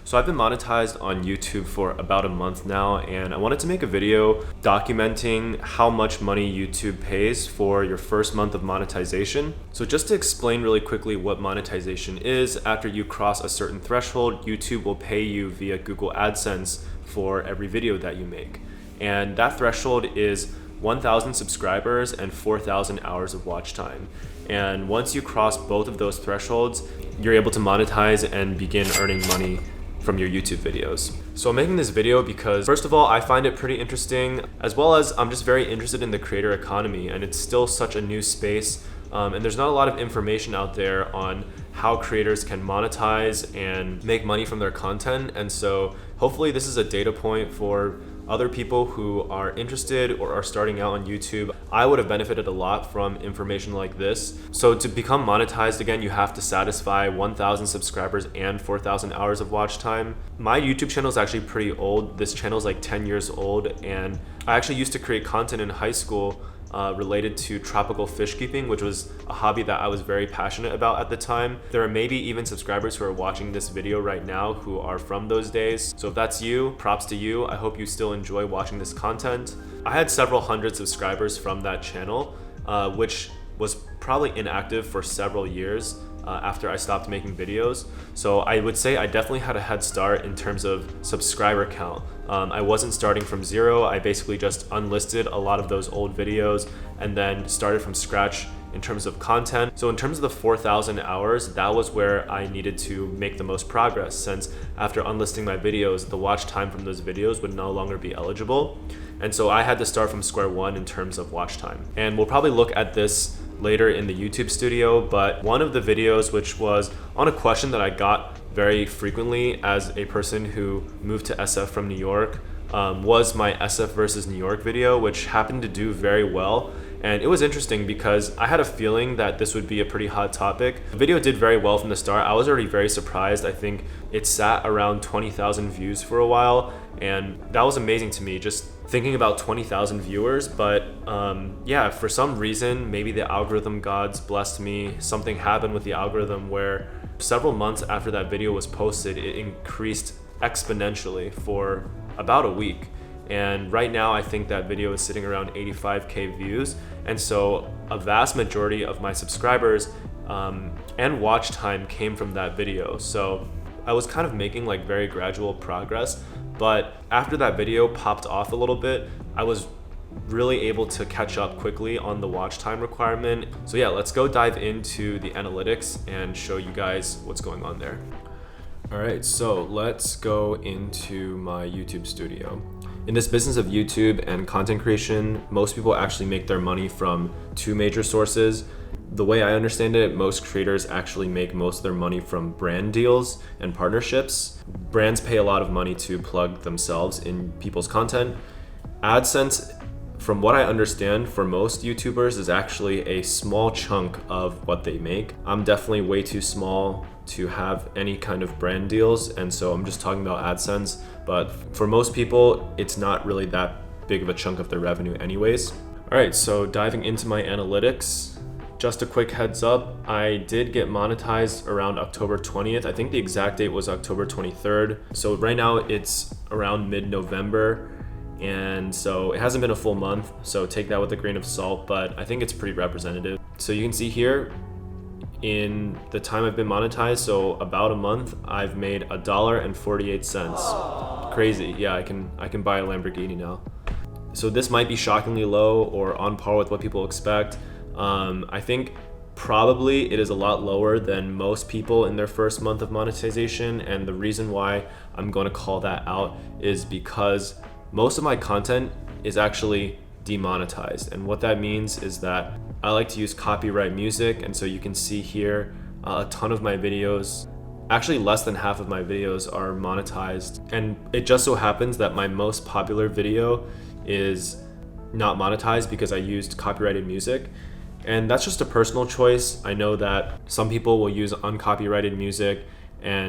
So I've been monetized on YouTube for about a month now, and I wanted to make a video documenting how much money YouTube pays for your first month of monetization. So just to explain really quickly what monetization is, after you cross a certain threshold, YouTube will pay you via Google AdSense for every video that you make. And that threshold is 1,000 subscribers and 4,000 hours of watch time. And once you cross both of those thresholds, you're able to monetize and begin earning money from your YouTube videos. So I'm making this video because, first of all, I find it pretty interesting, as well as I'm just very interested in the creator economy, and it's still such a new space. And there's not a lot of information out there on how creators can monetize and make money from their content. And so hopefully this is a data point for other people who are interested or are starting out on YouTube. I would have benefited a lot from information like this. So to become monetized again, you have to satisfy 1,000 subscribers and 4,000 hours of watch time. My YouTube channel is actually pretty old. This channel is like 10 years old, and I actually used to create content in high school related to tropical fish keeping, which was a hobby that I was very passionate about at the time. There are maybe even subscribers who are watching this video right now who are from those days. So if that's you, props to you. I hope you still enjoy watching this content. I had several hundred subscribers from that channel, which was probably inactive for several years after I stopped making videos. So I would say I definitely had a head start in terms of subscriber count. I wasn't starting from zero. I basically just unlisted a lot of those old videos and then started from scratch in terms of content. So in terms of the 4,000 hours, that was where I needed to make the most progress, since after unlisting my videos, the watch time from those videos would no longer be eligible. And so I had to start from square one in terms of watch time. And we'll probably look at this later in the YouTube studio, but one of the videos, which was on a question that I got very frequently as a person who moved to SF from New York, was my SF versus New York video, which happened to do very well. And it was interesting because I had a feeling that this would be a pretty hot topic. The video did very well from the start. I was already very surprised. I think it sat around 20,000 views for a while, and that was amazing to me, just thinking about 20,000 viewers. But yeah, for some reason, maybe the algorithm gods blessed me. Something happened with the algorithm where several months after that video was posted, it increased exponentially for about a week. And right now I think that video is sitting around 85K views. And so a vast majority of my subscribers and watch time came from that video. So I was kind of making like very gradual progress, but after that video popped off a little bit, I was really able to catch up quickly on the watch time requirement. So yeah, let's go dive into the analytics and show you guys what's going on there. All right, so let's go into my YouTube studio. In this business of YouTube and content creation, most people actually make their money from two major sources. The way I understand it, most creators actually make most of their money from brand deals and partnerships. Brands pay a lot of money to plug themselves in people's content. AdSense, from what I understand, for most YouTubers is actually a small chunk of what they make. I'm definitely way too small to have any kind of brand deals, and so I'm just talking about AdSense, but for most people it's not really that big of a chunk of their revenue anyways. All right, so diving into my analytics, just a quick heads up, I did get monetized around October 20th. I think the exact date was October 23rd. So right now it's around mid-November, and so it hasn't been a full month, so take that with a grain of salt, but I think it's pretty representative. So you can see here, in the time I've been monetized, so about a month, I've made $1.48. Crazy. Yeah, I can buy a Lamborghini now. So this might be shockingly low or on par with what people expect. I think probably it is a lot lower than most people in their first month of monetization, and the reason why I'm going to call that out is because most of my content is actually demonetized, and what that means is that I like to use copyright music, and so you can see here a ton of my videos, actually less than half of my videos are monetized, and it just so happens that my most popular video is not monetized because I used copyrighted music. And that's just a personal choice. I know that some people will use uncopyrighted music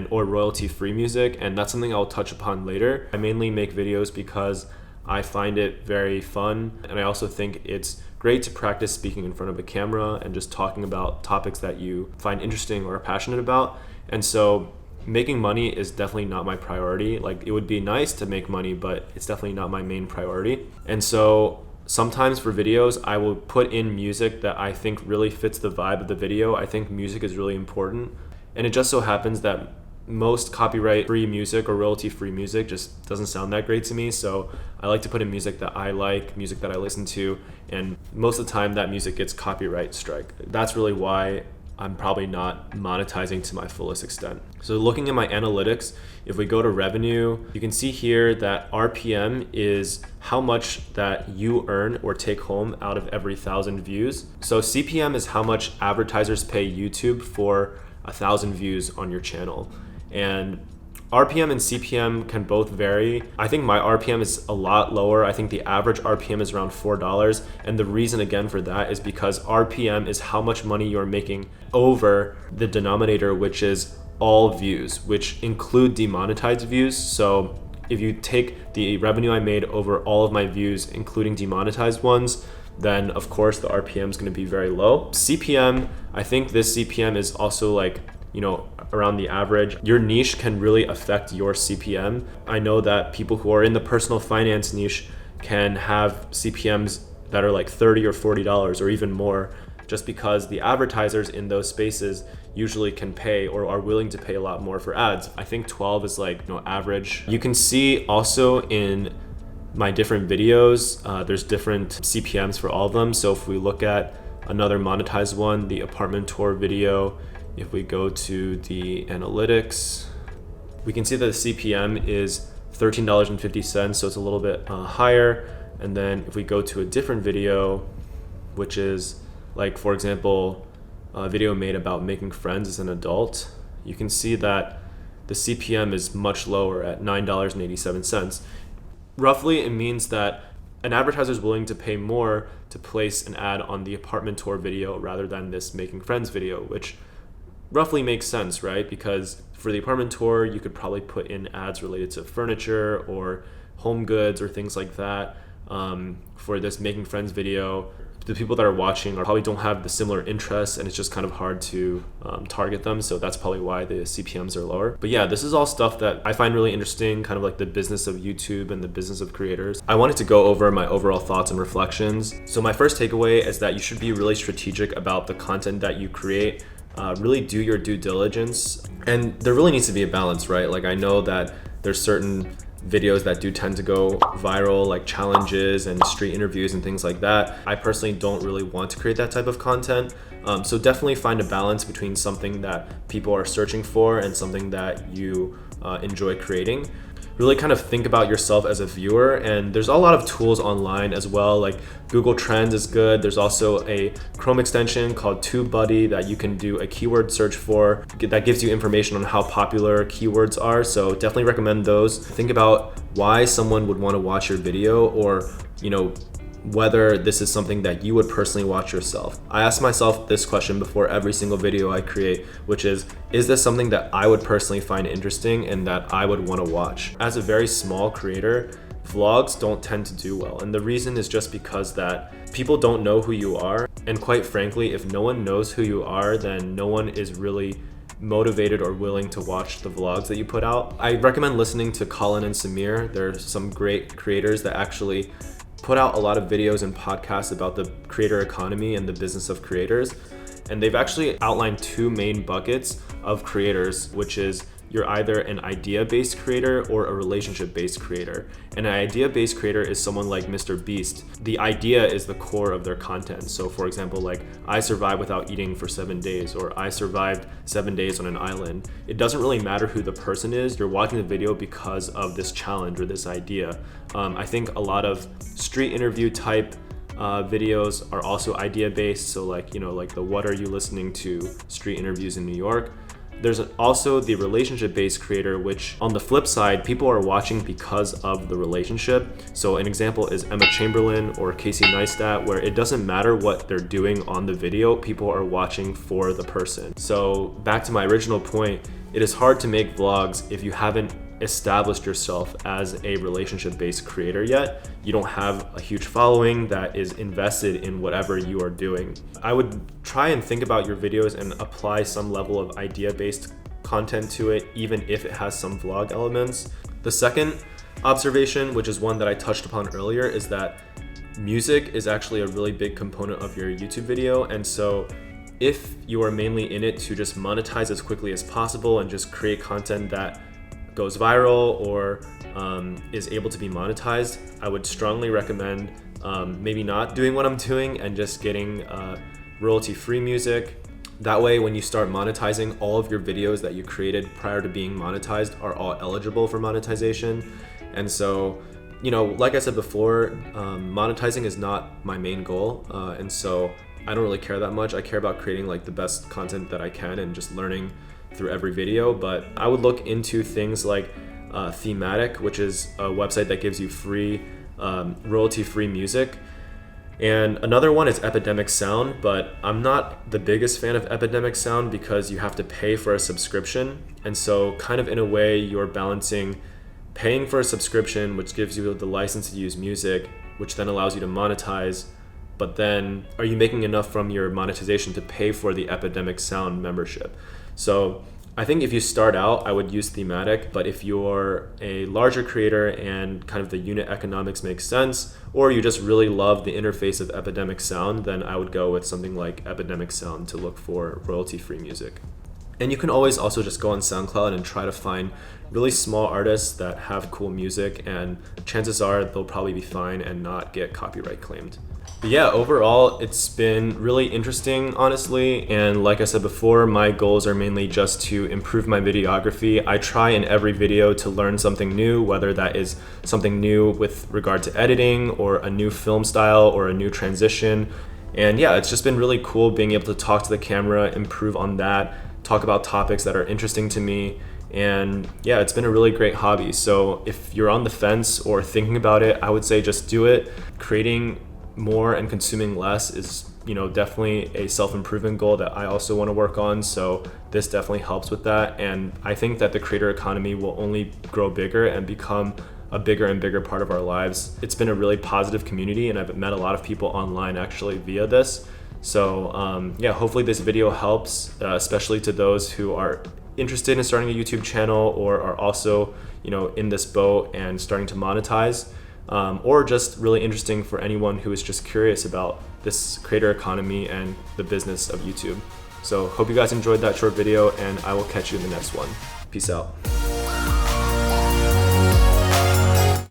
or royalty-free music, and that's something I'll touch upon later. I mainly make videos because I find it very fun, and I also think it's great to practice speaking in front of a camera and just talking about topics that you find interesting or are passionate about. And so making money is definitely not my priority. Like, it would be nice to make money, but it's definitely not my main priority. And so sometimes for videos, I will put in music that I think really fits the vibe of the video. I think music is really important. And it just so happens that most copyright-free music or royalty-free music just doesn't sound that great to me. So I like to put in music that I like, music that I listen to, and most of the time that music gets copyright strike. That's really why I'm probably not monetizing to my fullest extent. So looking at my analytics, if we go to revenue, you can see here that RPM is how much that you earn or take home out of every 1,000 views. So CPM is how much advertisers pay YouTube for 1,000 views on your channel. And RPM and CPM can both vary. I think my RPM is a lot lower. I think the average RPM is around $4. And the reason again for that is because RPM is how much money you're making over the denominator, which is all views, which include demonetized views. So if you take the revenue I made over all of my views, including demonetized ones, then of course the RPM is going to be very low. CPM, I think this CPM is also like, you know, around the average. Your niche can really affect your CPM. I know that people who are in the personal finance niche can have CPMs that are like $30 or $40 or even more, just because the advertisers in those spaces usually can pay or are willing to pay a lot more for ads. I think 12 is like, you know, average. You can see also in my different videos, there's different CPMs for all of them. So if we look at another monetized one, the apartment tour video, if we go to the analytics, we can see that the CPM is $13.50, so it's a little bit higher. And then if we go to a different video, which is like, for example, a video made about making friends as an adult, you can see that the CPM is much lower at $9.87. Roughly, it means that an advertiser is willing to pay more to place an ad on the apartment tour video rather than this making friends video, which roughly makes sense, right? Because for the apartment tour, you could probably put in ads related to furniture or home goods or things like that. For this making friends video, the people that are watching probably don't have the similar interests, and it's just kind of hard to target them. So that's probably why the CPMs are lower. But yeah, this is all stuff that I find really interesting, kind of like the business of YouTube and the business of creators. I wanted to go over my overall thoughts and reflections. So my first takeaway is that you should be really strategic about the content that you create. Really do your due diligence, and there really needs to be a balance, right? Like, I know that there's certain videos that do tend to go viral, like challenges and street interviews and things like that. I personally don't really want to create that type of content. So definitely find a balance between something that people are searching for and something that you enjoy creating. Really kind of think about yourself as a viewer, and there's a lot of tools online as well, like Google Trends is good. There's also a Chrome extension called TubeBuddy that you can do a keyword search for that gives you information on how popular keywords are. So definitely recommend those. Think about why someone would want to watch your video, or, you know, whether this is something that you would personally watch yourself. I ask myself this question before every single video I create, which is this something that I would personally find interesting and that I would want to watch? As a very small creator, vlogs don't tend to do well. And the reason is just because that people don't know who you are. And quite frankly, if no one knows who you are, then no one is really motivated or willing to watch the vlogs that you put out. I recommend listening to Colin and Samir. There's some great creators that actually put out a lot of videos and podcasts about the creator economy and the business of creators. And they've actually outlined two main buckets of creators, which is you're either an idea-based creator or a relationship-based creator. And an idea-based creator is someone like Mr. Beast. The idea is the core of their content. So for example, like, I survived without eating for 7 days, or I survived 7 days on an island. It doesn't really matter who the person is. You're watching the video because of this challenge or this idea. I think a lot of street interview type videos are also idea-based. So like, you know, like the what are you listening to street interviews in New York. There's also the relationship-based creator, which on the flip side, people are watching because of the relationship. So an example is Emma Chamberlain or Casey Neistat, where it doesn't matter what they're doing on the video, people are watching for the person. So back to my original point, it is hard to make vlogs if you haven't established yourself as a relationship-based creator yet. You don't have a huge following that is invested in whatever you are doing. I would try and think about your videos and apply some level of idea-based content to it, even if it has some vlog elements. The second observation, which is one that I touched upon earlier, is that music is actually a really big component of your YouTube video. And so if you are mainly in it to just monetize as quickly as possible and just create content that goes viral or is able to be monetized, I would strongly recommend maybe not doing what I'm doing and just getting royalty-free music. That way, when you start monetizing, all of your videos that you created prior to being monetized are all eligible for monetization. And so, you know, like I said before, monetizing is not my main goal. And so I don't really care that much. I care about creating like the best content that I can and just learning through every video. But I would look into things like Thematic, which is a website that gives you free, royalty-free music. And another one is Epidemic Sound, but I'm not the biggest fan of Epidemic Sound because you have to pay for a subscription. And so kind of in a way, you're balancing paying for a subscription, which gives you the license to use music, which then allows you to monetize. But then are you making enough from your monetization to pay for the Epidemic Sound membership? So I think if you start out, I would use Thematic, but if you're a larger creator and kind of the unit economics makes sense, or you just really love the interface of Epidemic Sound, then I would go with something like Epidemic Sound to look for royalty-free music. And you can always also just go on SoundCloud and try to find really small artists that have cool music, and chances are they'll probably be fine and not get copyright claimed. But yeah, overall, it's been really interesting, honestly. And like I said before, my goals are mainly just to improve my videography. I try in every video to learn something new, whether that is something new with regard to editing or a new film style or a new transition. And yeah, it's just been really cool being able to talk to the camera, improve on that, talk about topics that are interesting to me. And yeah, it's been a really great hobby. So if you're on the fence or thinking about it, I would say just do it. Creating more and consuming less is, you know, definitely a self-improvement goal that I also want to work on. So this definitely helps with that. And I think that the creator economy will only grow bigger and become a bigger and bigger part of our lives. It's been a really positive community, and I've met a lot of people online actually via this. So yeah, hopefully this video helps, especially to those who are interested in starting a YouTube channel or are also, you know, in this boat and starting to monetize. Or just really interesting for anyone who is just curious about this creator economy and the business of YouTube. So hope you guys enjoyed that short video, and I will catch you in the next one. Peace out.